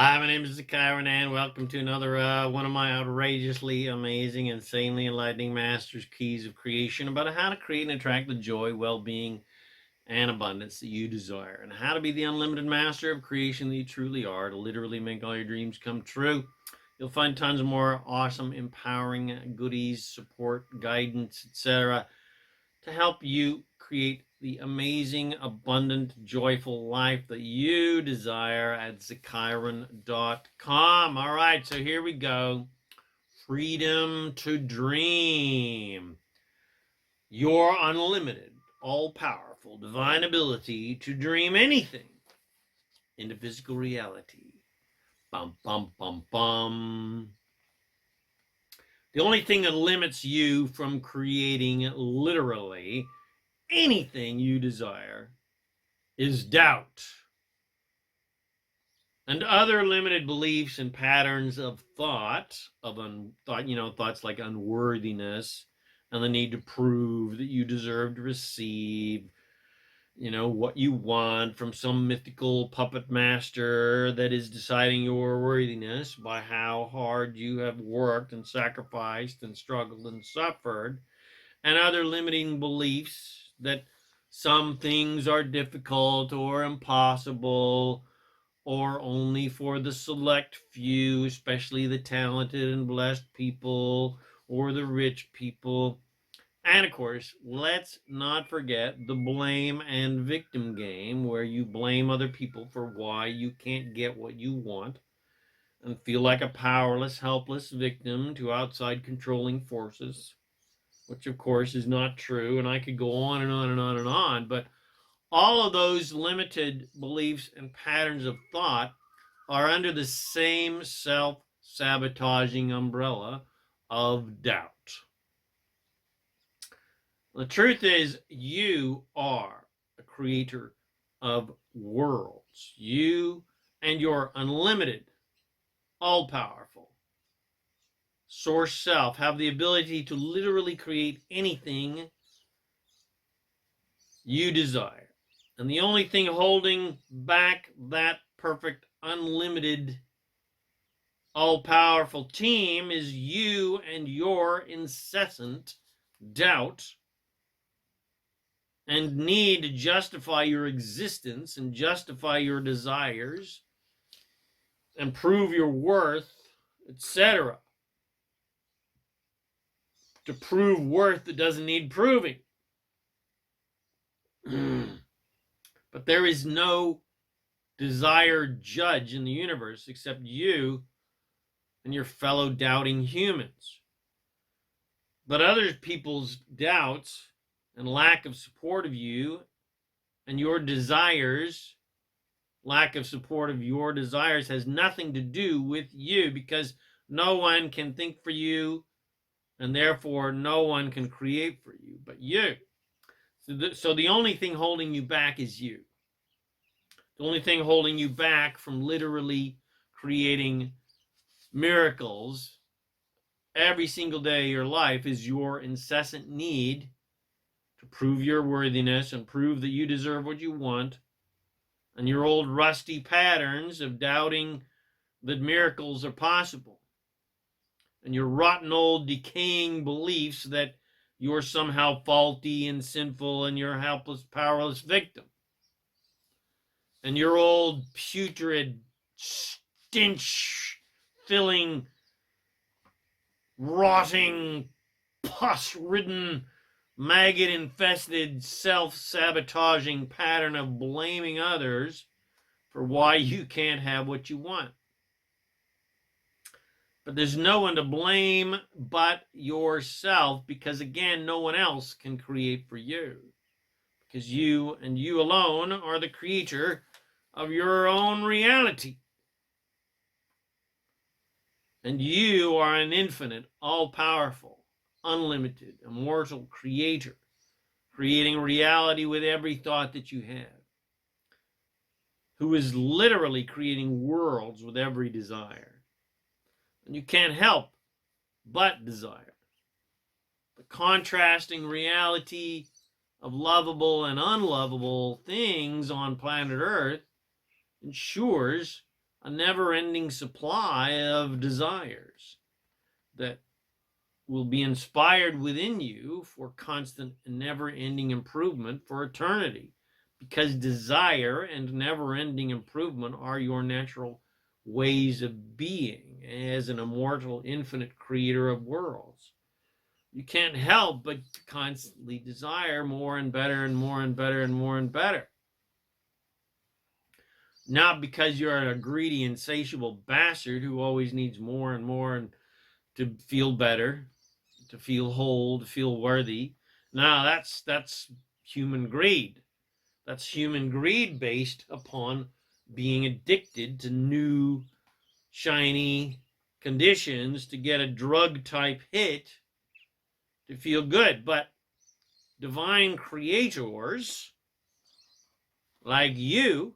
Hi, my name is ZaKaiRan, and welcome to another one of my outrageously amazing, insanely enlightening master's keys of creation about how to create and attract the joy, well-being, and abundance that you desire, and how to be the unlimited master of creation that you truly are, to literally make all your dreams come true. You'll find tons of more awesome, empowering goodies, support, guidance, etc., to help you create the amazing, abundant, joyful life that you desire at ZaKaiRan.com. All right, so here we go. Freedom to dream. Your unlimited, all-powerful, divine ability to dream anything into physical reality. Bum, bum, bum, bum. The only thing that limits you from creating literally anything you desire is doubt and other limited beliefs and patterns of thought, thoughts like unworthiness and the need to prove that you deserve to receive, what you want from some mythical puppet master that is deciding your worthiness by how hard you have worked and sacrificed and struggled and suffered, and other limiting beliefs that some things are difficult or impossible or only for the select few, especially the talented and blessed people or the rich people. And of course, let's not forget the blame and victim game, where you blame other people for why you can't get what you want and feel like a powerless, helpless victim to outside controlling forces, which of course is not true. And I could go on and on and on and on, but all of those limited beliefs and patterns of thought are under the same self-sabotaging umbrella of doubt. The truth is, you are a creator of worlds. You and your unlimited, all-powerful source self have the ability to literally create anything you desire. And the only thing holding back that perfect, unlimited, all-powerful team is you and your incessant doubt and need to justify your existence and justify your desires and prove your worth, etc. To prove worth that doesn't need proving. But there is no desired judge in the universe except you and your fellow doubting humans. But other people's doubts and lack of support of you and your desires, lack of support of your desires, has nothing to do with you, because no one can think for you, and therefore no one can create for you but you. So the only thing holding you back is you. The only thing holding you back from literally creating miracles every single day of your life is your incessant need to prove your worthiness and prove that you deserve what you want, and your old rusty patterns of doubting that miracles are possible, and your rotten old decaying beliefs that you're somehow faulty and sinful and you're a helpless, powerless victim, and your old putrid, stench-filling, rotting, pus-ridden, maggot-infested, self-sabotaging pattern of blaming others for why you can't have what you want. But there's no one to blame but yourself, because, again, no one else can create for you, because you and you alone are the creator of your own reality. And you are an infinite, all-powerful, unlimited, immortal creator, creating reality with every thought that you have, who is literally creating worlds with every desire. And you can't help but desire. The contrasting reality of lovable and unlovable things on planet Earth ensures a never-ending supply of desires that will be inspired within you for constant and never-ending improvement for eternity. Because desire and never-ending improvement are your natural ways of being as an immortal, infinite creator of worlds. You can't help but constantly desire more and better and more and better and more and better. Not because you're a greedy, insatiable bastard who always needs more and more and to feel better, to feel whole, to feel worthy. No, that's human greed. That's human greed based upon being addicted to new, shiny conditions to get a drug type hit to feel good. But divine creators like you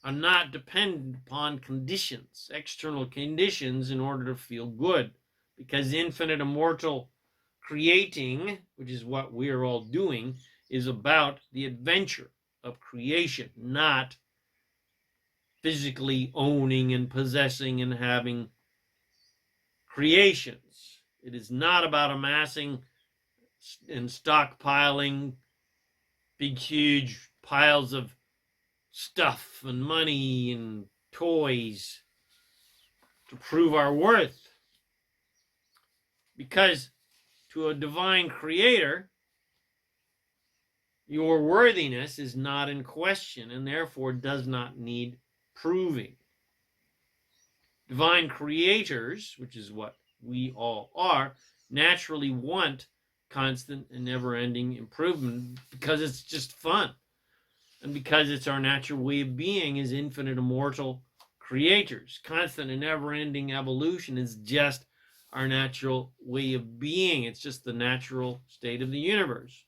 are not dependent upon conditions, external conditions, in order to feel good. Because infinite, immortal creating, which is what we're all doing, is about the adventure of creation, not physically owning and possessing and having creations. It is not about amassing and stockpiling big, huge piles of stuff and money and toys to prove our worth. Because to a divine creator, your worthiness is not in question and therefore does not need proving. Divine creators, which is what we all are, naturally want constant and never-ending improvement because it's just fun. And because it's our natural way of being as infinite, immortal creators. Constant and never-ending evolution is just our natural way of being. It's just the natural state of the universe.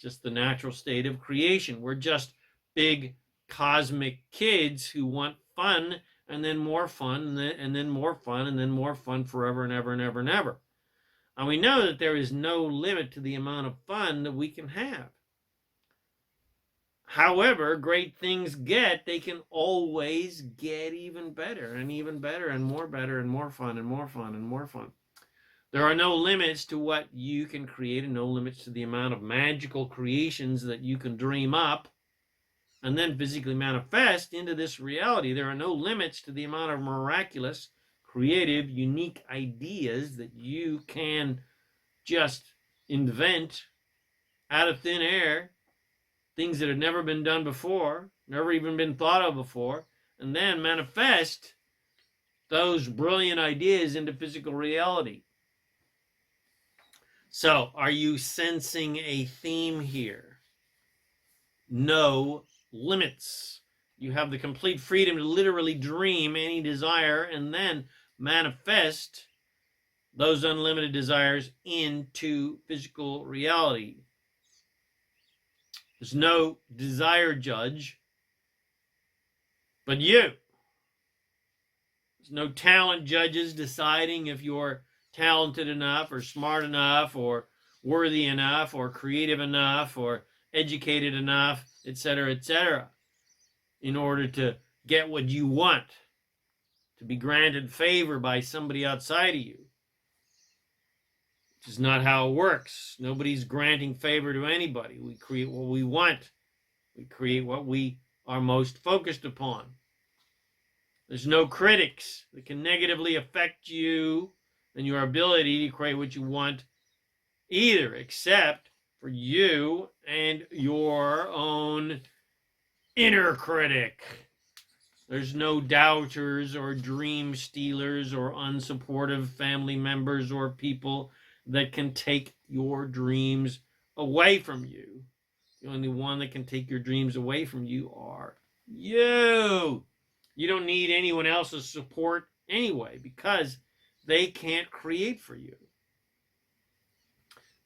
Just the natural state of creation. We're just big cosmic kids who want fun and then more fun and then more fun and then more fun forever and ever and ever and ever. And we know that there is no limit to the amount of fun that we can have. However great things get, they can always get even better and more better and more fun and more fun and more fun. There are no limits to what you can create and no limits to the amount of magical creations that you can dream up and then physically manifest into this reality. There are no limits to the amount of miraculous, creative, unique ideas that you can just invent out of thin air, things that have never been done before, never even been thought of before, and then manifest those brilliant ideas into physical reality. So, are you sensing a theme here? No limits. You have the complete freedom to literally dream any desire and then manifest those unlimited desires into physical reality. There's no desire judge but you. There's no talent judges deciding if you're talented enough or smart enough or worthy enough or creative enough or educated enough, etc., in order to get what you want, to be granted favor by somebody outside of you. Which is not how it works. Nobody's granting favor to anybody. We create what we want. We create what we are most focused upon. There's no critics that can negatively affect you and your ability to create what you want either, except for you and your own inner critic. There's no doubters or dream stealers or unsupportive family members or people that can take your dreams away from you. The only one that can take your dreams away from you are you. You don't need anyone else's support anyway because they can't create for you.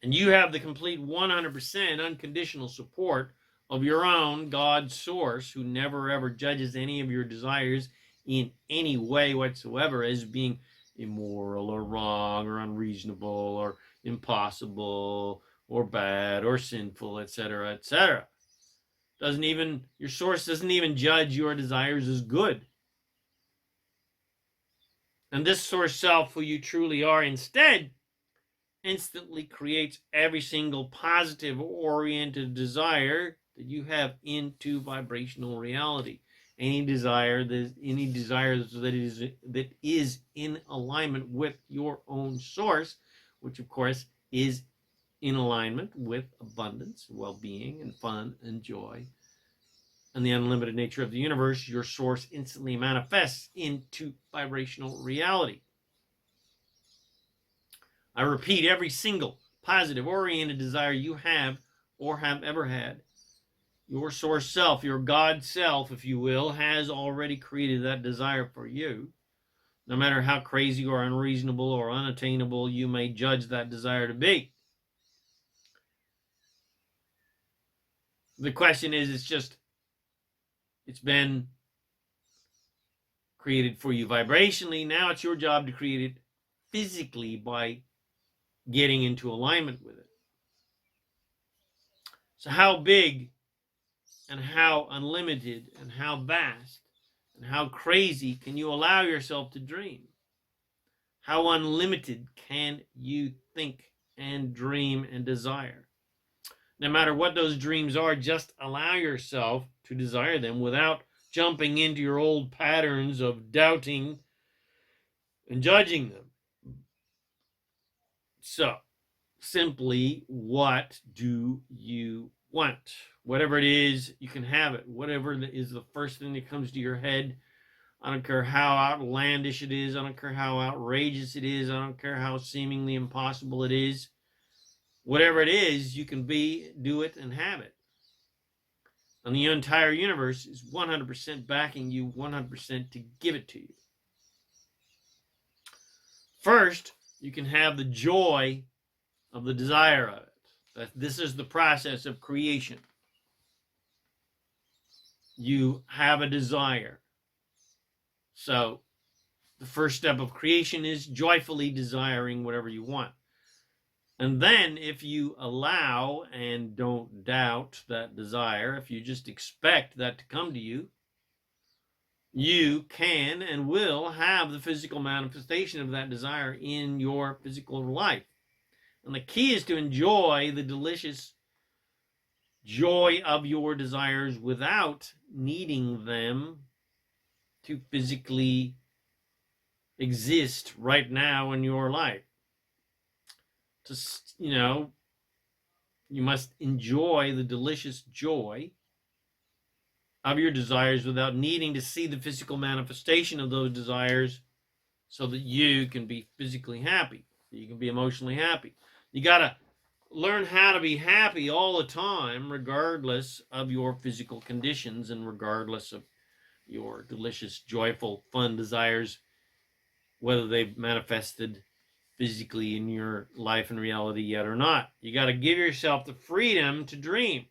And you have the complete 100% unconditional support of your own God source, who never ever judges any of your desires in any way whatsoever as being immoral or wrong or unreasonable or impossible or bad or sinful, etc. Your source doesn't even judge your desires as good. And this source self, who you truly are, instead instantly creates every single positive oriented desire that you have into vibrational reality. Any desire that is in alignment with your own source, which of course is in alignment with abundance, well-being, and fun and joy, and the unlimited nature of the universe, your source instantly manifests into vibrational reality. I repeat, every single positive oriented desire you have or have ever had, your source self, your God self, if you will, has already created that desire for you. No matter how crazy or unreasonable or unattainable you may judge that desire to be. The question is, it's been created for you vibrationally. Now it's your job to create it physically by getting into alignment with it. So how big and how unlimited and how vast and how crazy can you allow yourself to dream? How unlimited can you think and dream and desire? No matter what those dreams are, just allow yourself to desire them without jumping into your old patterns of doubting and judging them. So, simply, what do you want? Whatever it is, you can have it. Whatever is the first thing that comes to your head. I don't care how outlandish it is. I don't care how outrageous it is. I don't care how seemingly impossible it is. Whatever it is, you can do it, and have it. And the entire universe is 100% backing you 100% to give it to you. First, you can have the joy of the desire of it. This is the process of creation. You have a desire. So, the first step of creation is joyfully desiring whatever you want. And then, if you allow and don't doubt that desire, if you just expect that to come to you, you can and will have the physical manifestation of that desire in your physical life. And the key is to enjoy the delicious joy of your desires without needing them to physically exist right now in your life. You must enjoy the delicious joy of your desires without needing to see the physical manifestation of those desires so that you can be physically happy, so you can be emotionally happy. You got to learn how to be happy all the time, regardless of your physical conditions and regardless of your delicious, joyful, fun desires, whether they've manifested physically in your life and reality yet or not. You got to give yourself the freedom to dream.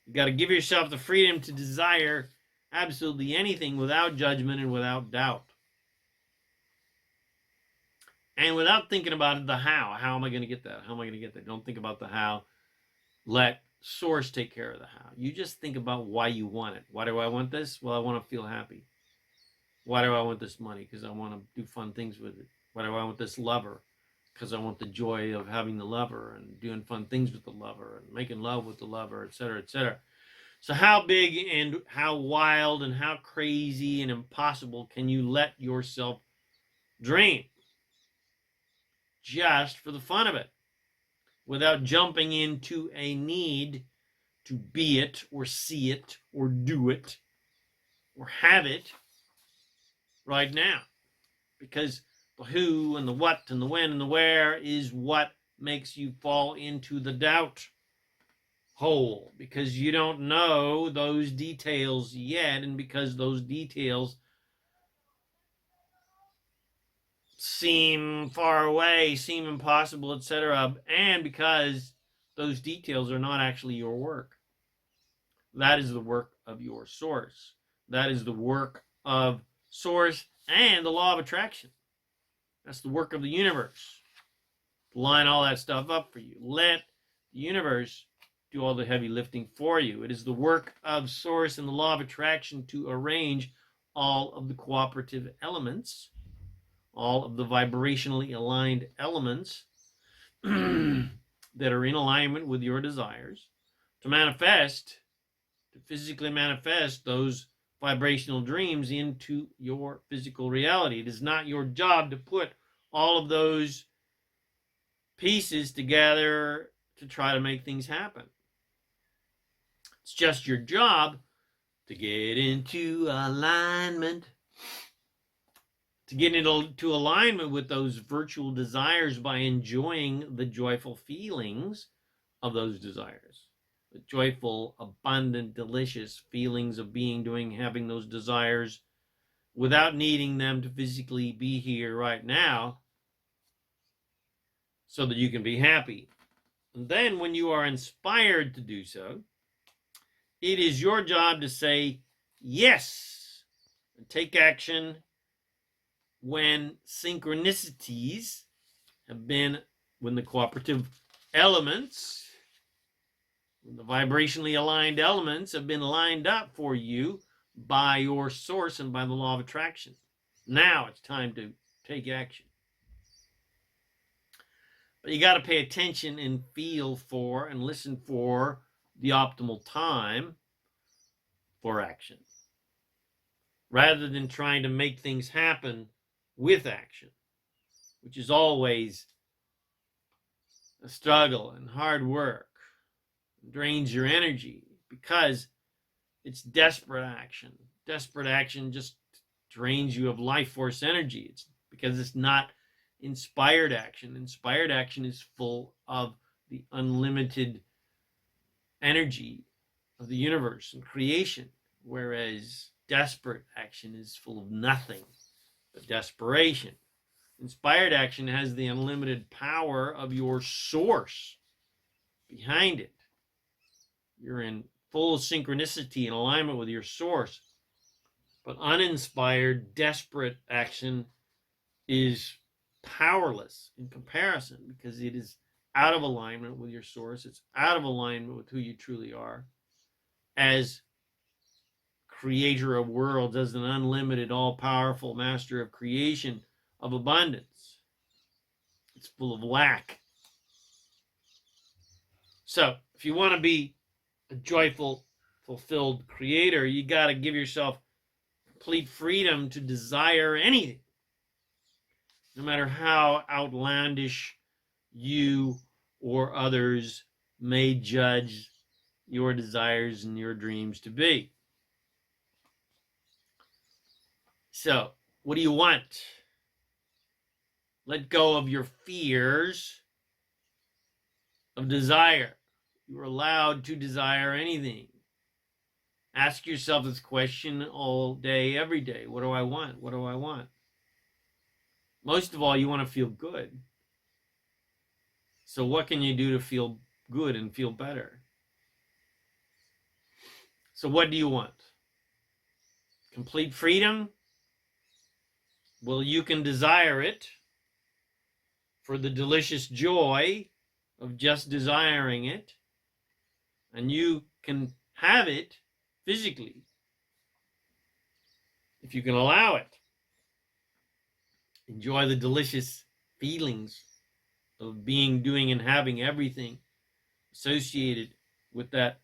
You got to give yourself the freedom to desire absolutely anything without judgment and without doubt. And without thinking about the how. How am I going to get that? How am I going to get that? Don't think about the how. Let Source take care of the how. You just think about why you want it. Why do I want this? Well, I want to feel happy. Why do I want this money? Because I want to do fun things with it. Why do I want this lover? Because I want the joy of having the lover and doing fun things with the lover and making love with the lover, etc., etc. So how big and how wild and how crazy and impossible can you let yourself dream? Just for the fun of it, without jumping into a need to be it or see it or do it or have it right now. Because the who and the what and the when and the where is what makes you fall into the doubt hole, because you don't know those details yet, and because those details seem far away, seem impossible, etc., and because those details are not actually your work. That is the work of your source. That is the work of Source and the law of attraction. That's the work of the universe. Line all that stuff up for you. Let the universe do all the heavy lifting for you. It is the work of Source and the law of attraction to arrange all of the cooperative elements, all of the vibrationally aligned elements that are in alignment with your desires to manifest, to physically manifest those vibrational dreams into your physical reality. It is not your job to put all of those pieces together to try to make things happen. It's just your job to get into alignment, to get into alignment with those virtual desires by enjoying the joyful feelings of those desires. The joyful, abundant, delicious feelings of being, doing, having those desires without needing them to physically be here right now so that you can be happy. And then when you are inspired to do so, it is your job to say yes and take action when synchronicities have been, when the cooperative elements, when the vibrationally aligned elements have been lined up for you by your source and by the law of attraction. Now it's time to take action. But you got to pay attention and feel for and listen for the optimal time for action, rather than trying to make things happen with action, which is always a struggle and hard work. It drains your energy because it's desperate action. Desperate action just drains you of life force energy. It's because it's not inspired action. Inspired action is full of the unlimited energy of the universe and creation, whereas desperate action is full of nothing but desperation. Inspired action has the unlimited power of your source behind it. You're in full synchronicity and alignment with your source. But uninspired, desperate action is powerless in comparison because it is out of alignment with your source. It's out of alignment with who you truly are as creator of worlds, as an unlimited, all-powerful master of creation, of abundance. It's full of lack. So if you want to be a joyful, fulfilled creator, you got to give yourself complete freedom to desire anything, no matter how outlandish you or others may judge your desires and your dreams to be. So, what do you want? Let go of your fears of desire. You're allowed to desire anything. Ask yourself this question all day, every day. What do I want? What do I want? Most of all, you want to feel good. So what can you do to feel good and feel better? So what do you want? Complete freedom? Well, you can desire it for the delicious joy of just desiring it. And you can have it physically if you can allow it. Enjoy the delicious feelings of being, doing, and having everything associated with that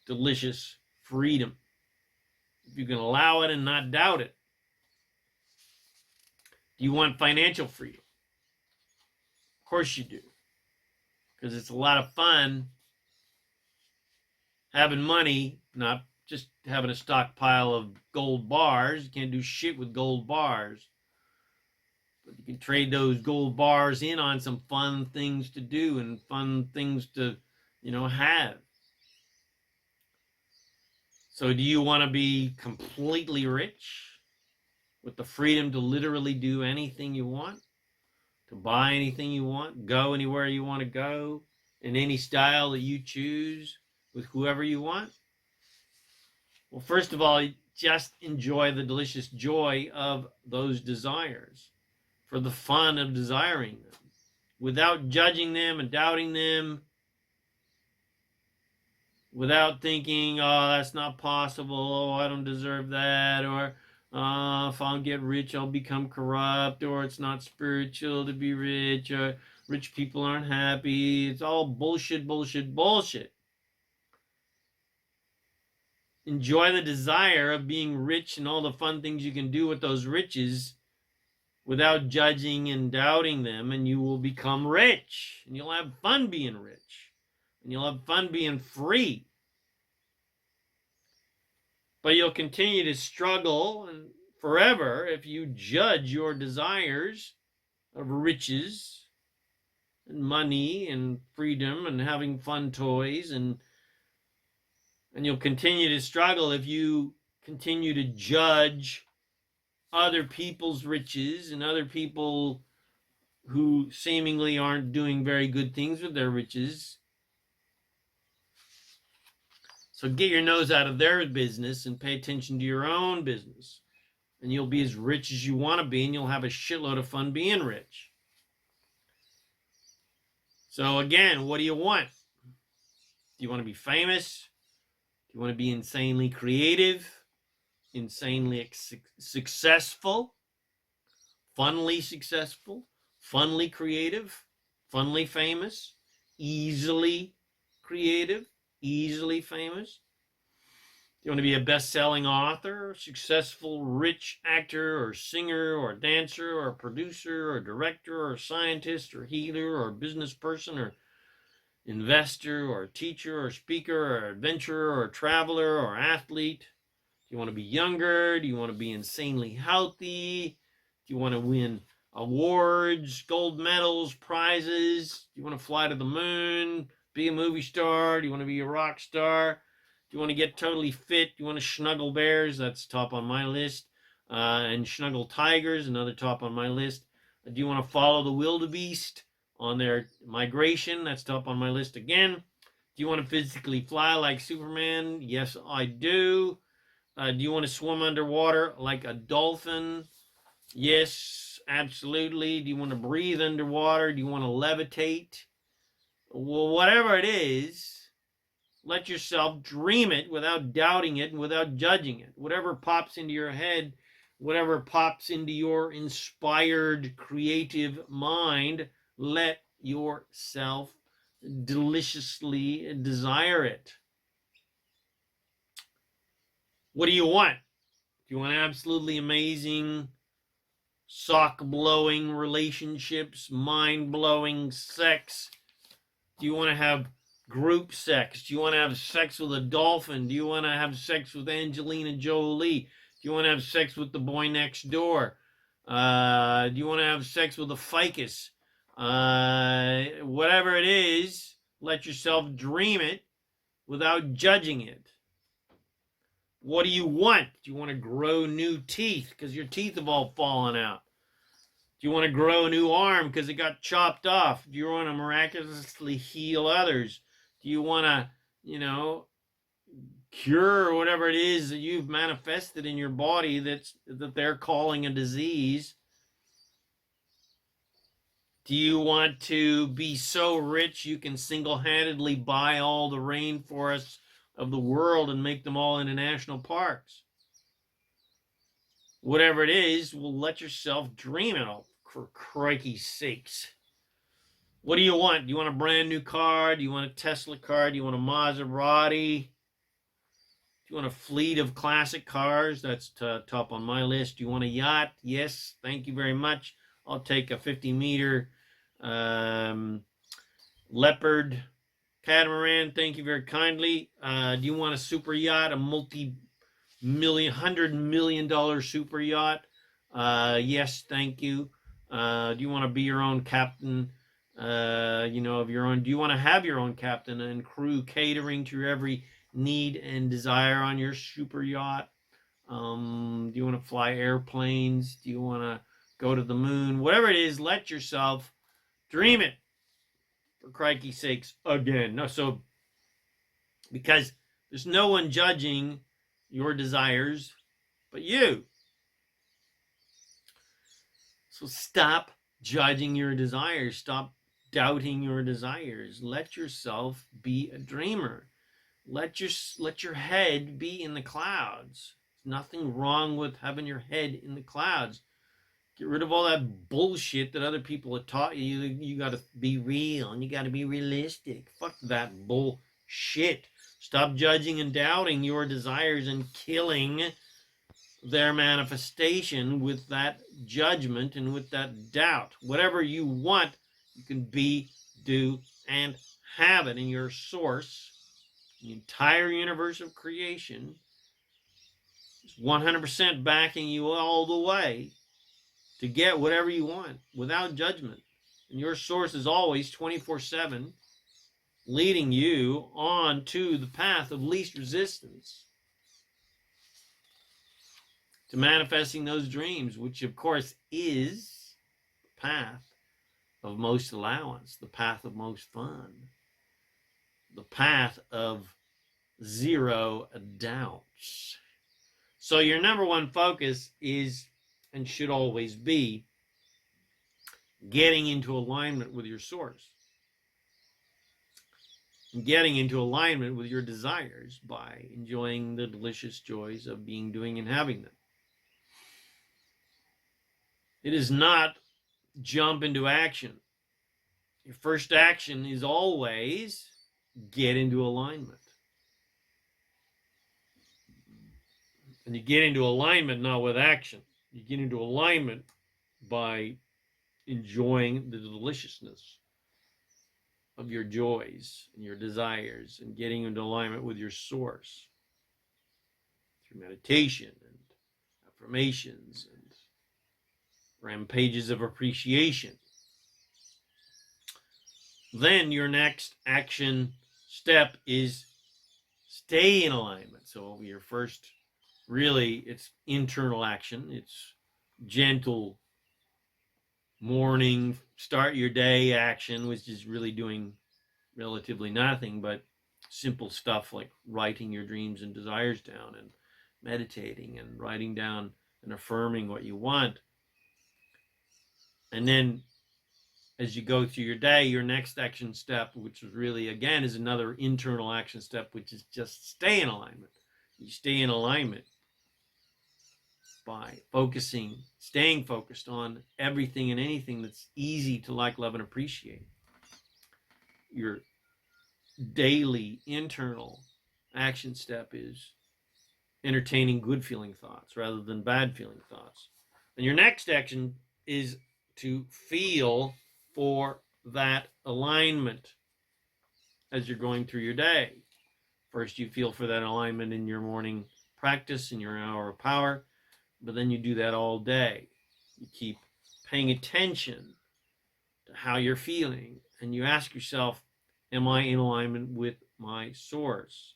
delicious freedom. If you can allow it and not doubt it. Do you want financial freedom? Of course you do. Because it's a lot of fun having money, not just having a stockpile of gold bars. You can't do shit with gold bars. But you can trade those gold bars in on some fun things to do and fun things to, have. So do you want to be completely rich with the freedom to literally do anything you want, to buy anything you want, go anywhere you want to go, in any style that you choose, with whoever you want? Well, first of all, just enjoy the delicious joy of those desires, for the fun of desiring them, without judging them and doubting them, without thinking, oh, that's not possible, oh, I don't deserve that, or If I'll get rich, I'll become corrupt, or it's not spiritual to be rich, or rich people aren't happy. It's all bullshit, bullshit, bullshit. Enjoy the desire of being rich and all the fun things you can do with those riches without judging and doubting them, and you will become rich. And you'll have fun being rich. And you'll have fun being free. But you'll continue to struggle and forever if you judge your desires of riches and money and freedom and having fun toys, and you'll continue to struggle if you continue to judge other people's riches and other people who seemingly aren't doing very good things with their riches. So get your nose out of their business and pay attention to your own business. And you'll be as rich as you want to be, and you'll have a shitload of fun being rich. So again, what do you want? Do you want to be famous? Do you want to be insanely creative? Insanely successful? Funly successful? Funly creative? Funly famous? Easily creative? Easily famous? Do you want to be a best-selling author, successful, rich actor or singer or dancer or producer or director or scientist or healer or business person or investor or teacher or speaker or adventurer or traveler or athlete? Do you want to be younger? Do you want to be insanely healthy? Do you want to win awards, gold medals, prizes? Do you want to fly to the moon? Be a movie star? Do you want to be a rock star? Do you want to get totally fit? Do you want to snuggle bears? That's top on my list. And snuggle tigers, another top on my list. Do you want to follow the wildebeest on their migration? That's top on my list again. Do you want to physically fly like Superman? Yes, I do. Do you want to swim underwater like a dolphin? Yes, absolutely. Do you want to breathe underwater? Do you want to levitate? Well, whatever it is, let yourself dream it without doubting it and without judging it. Whatever pops into your head, whatever pops into your inspired, creative mind, let yourself deliciously desire it. What do you want? Do you want absolutely amazing, sock-blowing relationships, mind-blowing sex? Do you want to have group sex? Do you want to have sex with a dolphin? Do you want to have sex with Angelina Jolie? Do you want to have sex with the boy next door? Do you want to have sex with a ficus? Whatever it is, let yourself dream it without judging it. What do you want? Do you want to grow new teeth because your teeth have all fallen out? Do you want to grow a new arm because it got chopped off? Do you want to miraculously heal others? Do you want to, cure whatever it is that you've manifested in your body that they're calling a disease? Do you want to be so rich you can single-handedly buy all the rainforests of the world and make them all into national parks? Whatever it is, well, let yourself dream it all, for crikey's sakes. What do you want? Do you want a brand new car? Do you want a Tesla car? Do you want a Maserati? Do you want a fleet of classic cars? That's top on my list. Do you want a yacht? Yes, thank you very much. I'll take a 50-meter Leopard catamaran. Thank you very kindly. Do you want a super yacht, a $100 million super yacht? Yes, thank you. Do you want to be your own captain, of your own? Do you want to have your own captain and crew catering to your every need and desire on your super yacht? Do you want to fly airplanes? Do you want to go to the moon? Whatever it is, let yourself dream it, for crikey's sakes, again. No, so because there's no one judging your desires but you. So stop judging your desires. Stop doubting your desires. Let yourself be a dreamer. Let your head be in the clouds. nothing wrong with having your head in the clouds. Get rid of all that bullshit that other people have taught you. You got to be real and you got to be realistic. Fuck that bullshit. Stop judging and doubting your desires and killing their manifestation with that judgment and with that doubt. Whatever you want, you can be, do, and have it in your source. The entire universe of creation is 100% backing you all the way to get whatever you want without judgment. And your source is always 24/7 leading you on to the path of least resistance to manifesting those dreams, which of course is the path of most allowance, the path of most fun, the path of zero doubts. So your number one focus is and should always be getting into alignment with your source. And getting into alignment with your desires by enjoying the delicious joys of being, doing, and having them. It is not jump into action. Your first action is always get into alignment. And you get into alignment not with action. You get into alignment by enjoying the deliciousness of your joys and your desires and getting into alignment with your source through meditation and affirmations and rampages of appreciation. Then your next action step is stay in alignment. So your first, really, it's internal action. It's gentle morning, start your day action, which is really doing relatively nothing but simple stuff like writing your dreams and desires down and meditating and writing down and affirming what you want. And then as you go through your day, your next action step, which is really, again, is another internal action step, which is just stay in alignment. You stay in alignment by focusing, staying focused on everything and anything that's easy to like, love, and appreciate. Your daily internal action step is entertaining good feeling thoughts rather than bad feeling thoughts. And your next action is to feel for that alignment as you're going through your day. First, you feel for that alignment in your morning practice, in your hour of power. But then you do that all day. You keep paying attention to how you're feeling. And you ask yourself, am I in alignment with my source?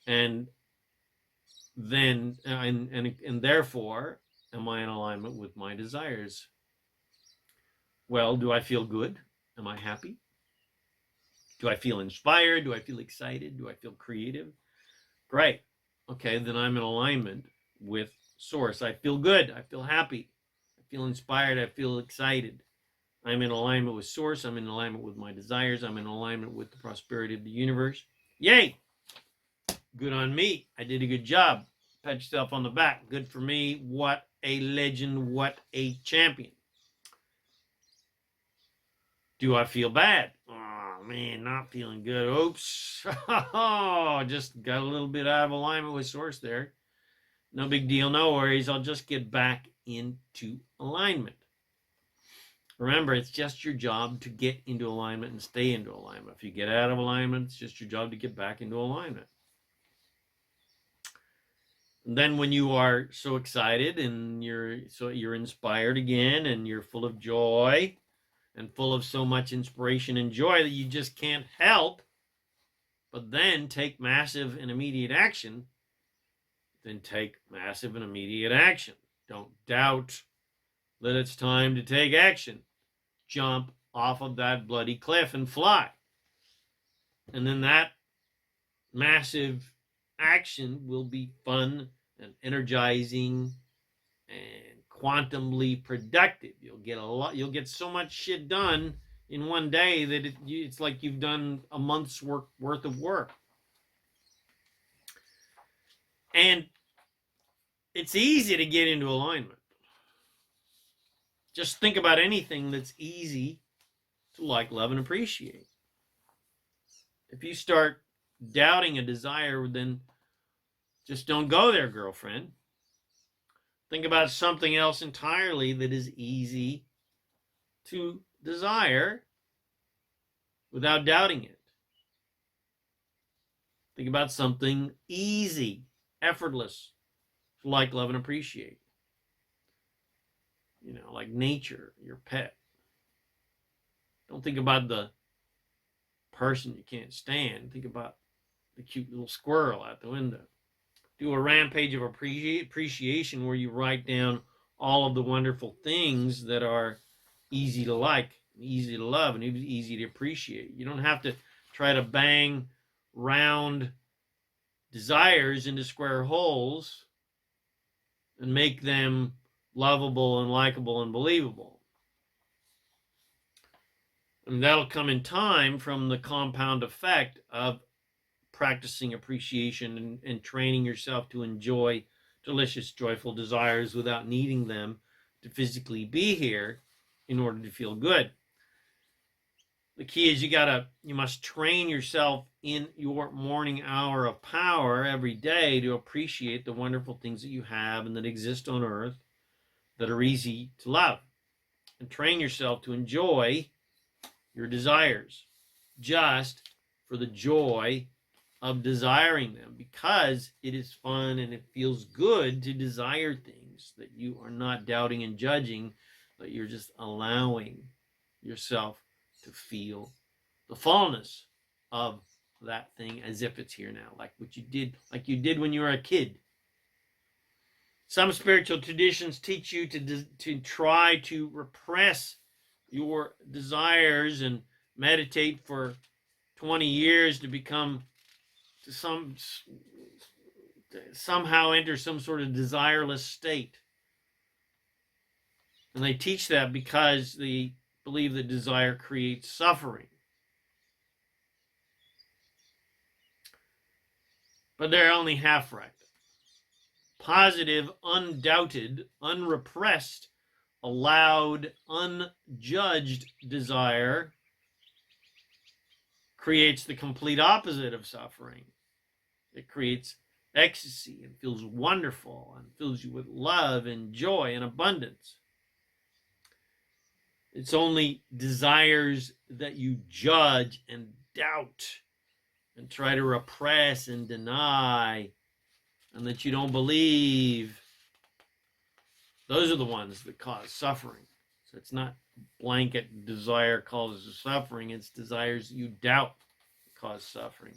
And then, and therefore, am I in alignment with my desires? Well, do I feel good? Am I happy? Do I feel inspired? Do I feel excited? Do I feel creative? Great. Okay, then I'm in alignment with source. I feel good. I feel happy. I feel inspired. I feel excited. I'm in alignment with source. I'm in alignment with my desires. I'm in alignment with the prosperity of the universe. Yay! Good on me. I did a good job. Pat yourself on the back. Good for me. What a legend. What a champion. Do I feel bad? Oh, man, not feeling good. Oops. Just got a little bit out of alignment with source there. No big deal. No worries. I'll just get back into alignment. Remember, it's just your job to get into alignment and stay into alignment. If you get out of alignment, it's just your job to get back into alignment. And then when you are so excited and you're inspired again and you're full of joy and full of so much inspiration and joy that you just can't help but then take massive and immediate action, then take massive and immediate action. Don't doubt that it's time to take action. Jump off of that bloody cliff and fly. And then that massive action will be fun and energizing and quantumly productive. You'll get so much shit done in one day that it's like you've done a month's worth of work. And it's easy to get into alignment. Just think about anything that's easy to like, love, and appreciate. If you start doubting a desire, then just don't go there, girlfriend. Think about something else entirely that is easy to desire without doubting it. Think about something easy, effortless to like, love, and appreciate. You know, like nature, your pet. Don't think about the person you can't stand. Think about the cute little squirrel out the window. Do a rampage of appreciation where you write down all of the wonderful things that are easy to like, easy to love, and easy to appreciate. You don't have to try to bang round desires into square holes and make them lovable and likable and believable. And that'll come in time from the compound effect of practicing appreciation and training yourself to enjoy delicious, joyful desires without needing them to physically be here in order to feel good. The key is you must train yourself in your morning hour of power every day to appreciate the wonderful things that you have and that exist on earth that are easy to love. And train yourself to enjoy your desires just for the joy of desiring them, because it is fun and it feels good to desire things that you are not doubting and judging, but you're just allowing yourself to feel the fullness of that thing as if it's here now, like you did when you were a kid. Some spiritual traditions teach you to try to repress your desires and meditate for 20 years to become somehow enter some sort of desireless state. And they teach that because they believe that desire creates suffering. But they're only half right. Positive, undoubted, unrepressed, allowed, unjudged desire creates the complete opposite of suffering. It creates ecstasy and feels wonderful and fills you with love and joy and abundance. It's only desires that you judge and doubt and try to repress and deny and that you don't believe. Those are the ones that cause suffering. So it's not blanket desire causes suffering. It's desires that you doubt that cause suffering.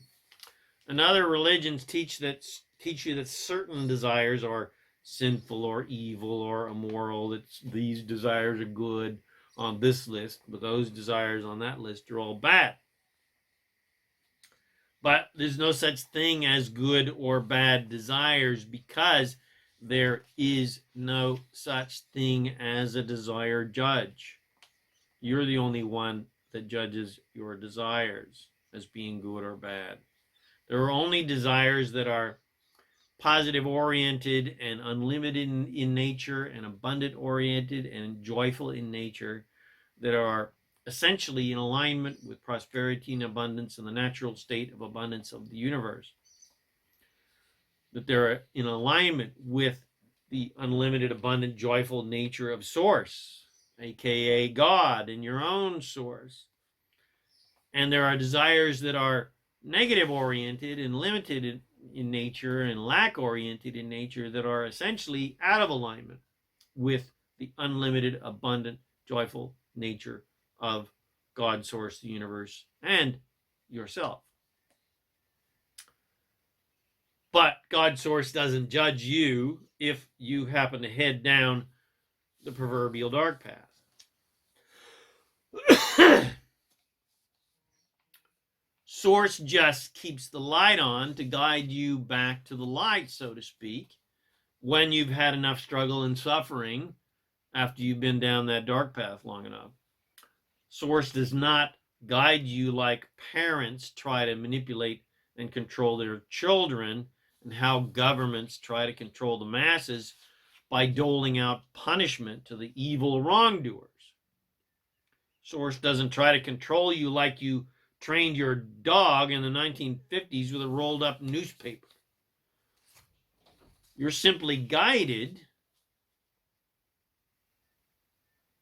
And other religions teach you that certain desires are sinful or evil or immoral, that these desires are good on this list, but those desires on that list are all bad. But there's no such thing as good or bad desires, because there is no such thing as a desire judge. You're the only one that judges your desires as being good or bad. There are only desires that are positive oriented and unlimited in nature and abundant oriented and joyful in nature, that are essentially in alignment with prosperity and abundance and the natural state of abundance of the universe. That they're in alignment with the unlimited, abundant, joyful nature of Source, aka God, and your own source. And there are desires that are negative oriented and limited in nature and lack oriented in nature, that are essentially out of alignment with the unlimited, abundant, joyful nature of God, Source, the universe, and yourself. But God, Source doesn't judge you if you happen to head down the proverbial dark path. Source just keeps the light on to guide you back to the light, so to speak, when you've had enough struggle and suffering after you've been down that dark path long enough. Source does not guide you like parents try to manipulate and control their children and how governments try to control the masses by doling out punishment to the evil wrongdoers. Source doesn't try to control you like you trained your dog in the 1950s with a rolled up newspaper. You're simply guided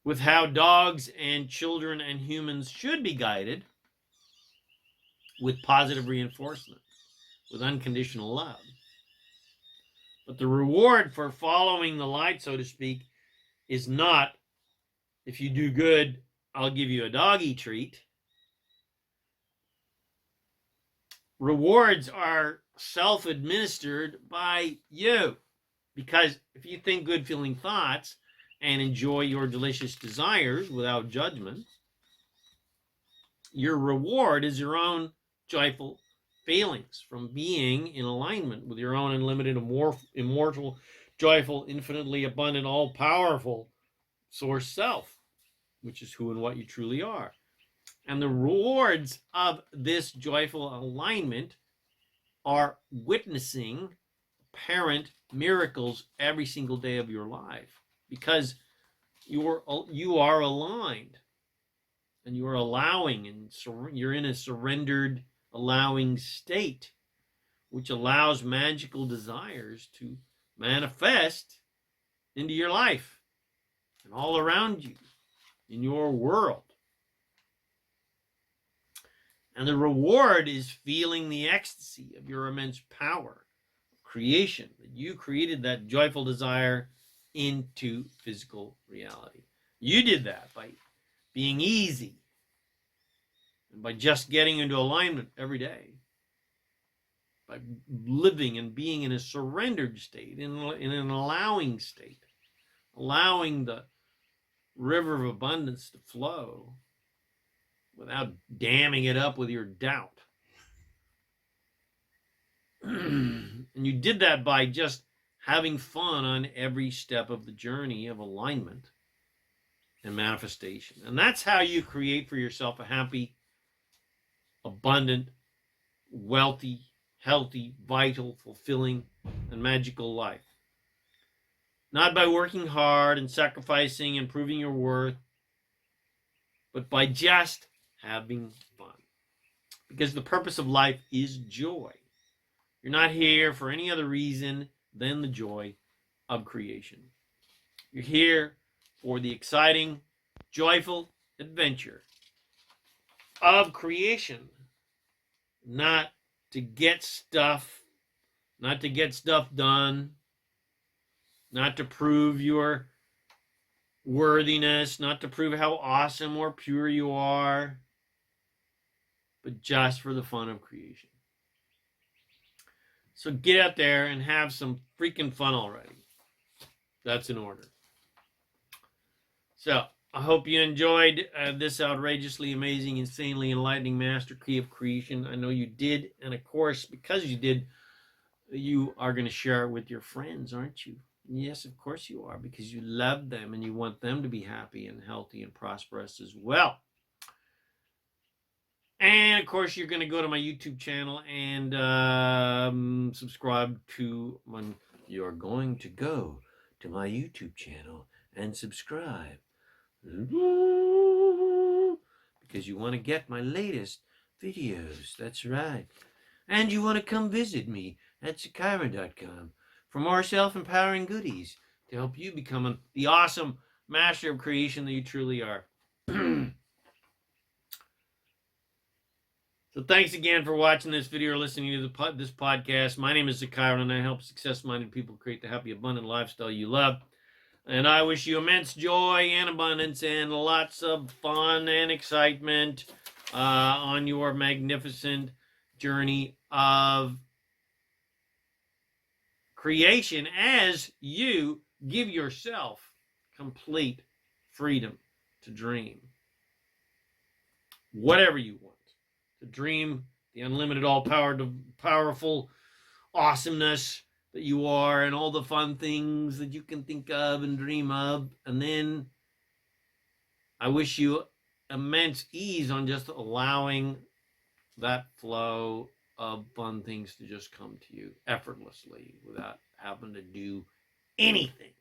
with how dogs and children and humans should be guided, with positive reinforcement, with unconditional love. But the reward for following the light, so to speak, is not, if you do good, I'll give you a doggy treat. Rewards are self-administered by you. Because if you think good feeling thoughts and enjoy your delicious desires without judgment, your reward is your own joyful feelings from being in alignment with your own unlimited, immortal, joyful, infinitely abundant, all-powerful source self, which is who and what you truly are. And the rewards of this joyful alignment are witnessing apparent miracles every single day of your life, because you are aligned, and you are allowing, and you're in a surrendered, allowing state, which allows magical desires to manifest into your life and all around you in your world. And the reward is feeling the ecstasy of your immense power, creation, that you created that joyful desire into physical reality. You did that by being easy and by just getting into alignment every day, by living and being in a surrendered state, in an allowing state, allowing the river of abundance to flow without damming it up with your doubt. And you did that by just having fun on every step of the journey of alignment and manifestation. And that's how you create for yourself a happy, abundant, wealthy, healthy, vital, fulfilling, and magical life. Not by working hard and sacrificing and proving your worth, but by just having fun. Because the purpose of life is joy. You're not here for any other reason than the joy of creation. You're here for the exciting, joyful adventure of creation. Not to get stuff, not to get stuff done, not to prove your worthiness, not to prove how awesome or pure you are, but just for the fun of creation. So get out there and have some freaking fun already. That's in order. So I hope you enjoyed this outrageously amazing, insanely enlightening master key of creation. I know you did. And of course, because you did, you are going to share it with your friends, aren't you? Yes, of course you are, because you love them and you want them to be happy and healthy and prosperous as well. And of course, you're going to go to my YouTube channel and subscribe to my. You're going to go to my YouTube channel and subscribe because you want to get my latest videos. That's right. And you want to come visit me at ZaKaiRan.com for more self-empowering goodies to help you become the awesome master of creation that you truly are. So thanks again for watching this video or listening to this podcast. My name is ZaKaiRan, and I help success-minded people create the happy, abundant lifestyle you love. And I wish you immense joy and abundance and lots of fun and excitement on your magnificent journey of creation as you give yourself complete freedom to dream whatever you want. To dream the unlimited, powerful awesomeness that you are and all the fun things that you can think of and dream of. And then I wish you immense ease on just allowing that flow of fun things to just come to you effortlessly without having to do anything.